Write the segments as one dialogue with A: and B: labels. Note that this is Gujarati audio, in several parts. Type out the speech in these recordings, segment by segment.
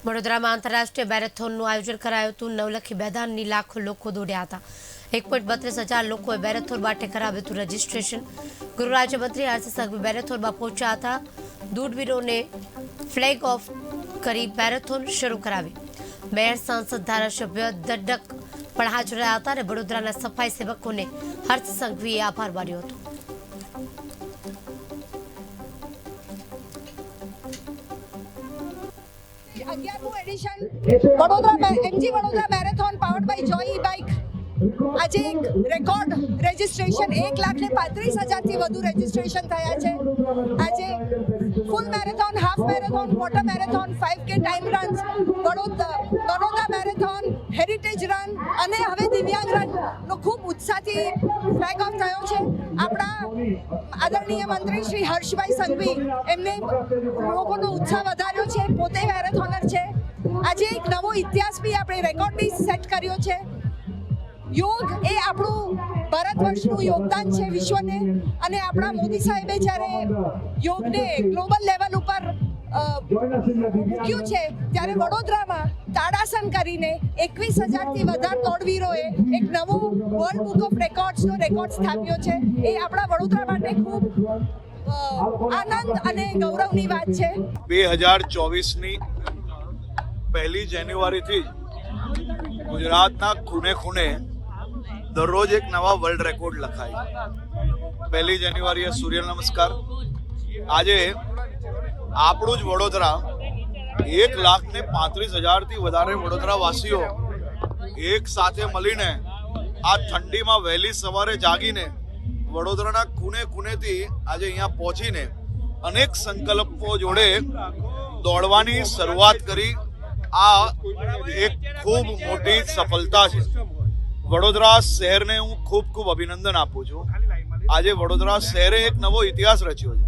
A: વડોદરામાં આંતરરાષ્ટ્રીય મેરેથોનનું આયોજન કરાયું હતું। નવલખી મેદાનની લાખો લોકો દોડ્યા હતા। 1.32 લોકોએ મેરેથોન માટે કરાવ્યું હતું રજીસ્ટ્રેશન। ગૃહ રાજ્યમંત્રી આરસી સંઘવી મેરેથોનમાં પહોંચ્યા હતા। દૂરબીરોને ફ્લેગ ઓફ કરી મેરેથોન શરૂ કરાવી। મેયર, સાંસદ, ધારાસભ્ય દડક પણ હાજર રહ્યા હતા અને વડોદરાના સફાઈ સેવકોને હર્ષ સંઘવીએ આભાર માન્યો હતો।
B: MG Vadodara marathon powered by Joy ebike આજે એક રેકોર્ડ રજીસ્ટ્રેશન 1,35,000થી વધુ રજીસ્ટ્રેશન થયા છે। આજે full marathon, half marathon, quarter marathon, 5K time runs, Vadodara marathon, heritage run અને હવે દિવ્યાંગ રનનો ખૂબ ઉત્સાહથી ફ્લેગ ઓફ થયો છે। આપણા આદરણીય મંત્રી શ્રી હર્ષભાઈ સંઘવી એમને લોકોનો ઉત્સાહ વધાર્યો છે। પોતે મેરેથોનર છે। આજે એક નવો ઇતિહાસ બી આપણે રેકોર્ડ બી સેટ કર્યો છે। યોગ એ આપણું ભારત વર્ષનું યોગદાન છે વિશ્વને, અને આપણા મોદી સાહેબે જ્યારે યોગને ગ્લોબલ લેવલ ઉપર મૂક્યું છે ત્યારે વડોદરામાં તાડાસન કરીને 21,000થી વધારે દોડવીરોએ એક નવો વર્લ્ડ બુક ઓફ રેકોર્ડ્સનો રેકોર્ડ સ્થાપ્યો છે। એ આપણા વડોદરા માટે ખૂબ આનંદ અને ગૌરવની વાત છે।
C: 2024ની 1 જાન્યુઆરીથી ગુજરાતના ખૂણે ખૂણે દરરોજ એક નવા વર્લ્ડ રેકોર્ડ લખાય। 1 જાન્યુઆરીએ સૂર્ય નમસ્કાર। આજે આપણું જ વડોદરા 1,35,000થી વધારે વડોદરા વાસીઓ એક સાથે મળીને આ ઠંડીમાં વહેલી સવારે જાગીને વડોદરાના ખૂણે ખૂણેથી આજે અહીંયા પહોંચીને અનેક સંકલ્પો જોડે દોડવાની શરૂઆત કરી। આ એક ખૂબ મોટી સફળતા છે। વડોદરા શહેરને હું ખૂબ અભિનંદન આપું છું। આજે વડોદરા શહેરે એક નવો ઇતિહાસ રચ્યો છે।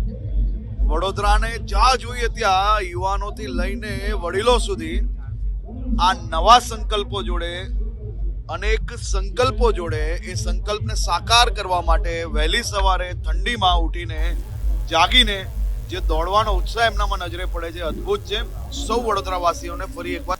C: વડોદરાને જ્યાં જોઈએ ત્યાં યુવાનોથી લઈને વડીલો સુધી આ નવા સંકલ્પો જોડે, અનેક સંકલ્પો જોડે એ સંકલ્પને સાકાર કરવા માટે વહેલી સવારે ઠંડીમાં ઉઠીને જાગીને જે દોડવાનો ઉત્સાહ એમનામાં નજરે પડે છે, અદ્ભુત છે। સૌ વડોદરાવાસીઓને ફરી એકવાર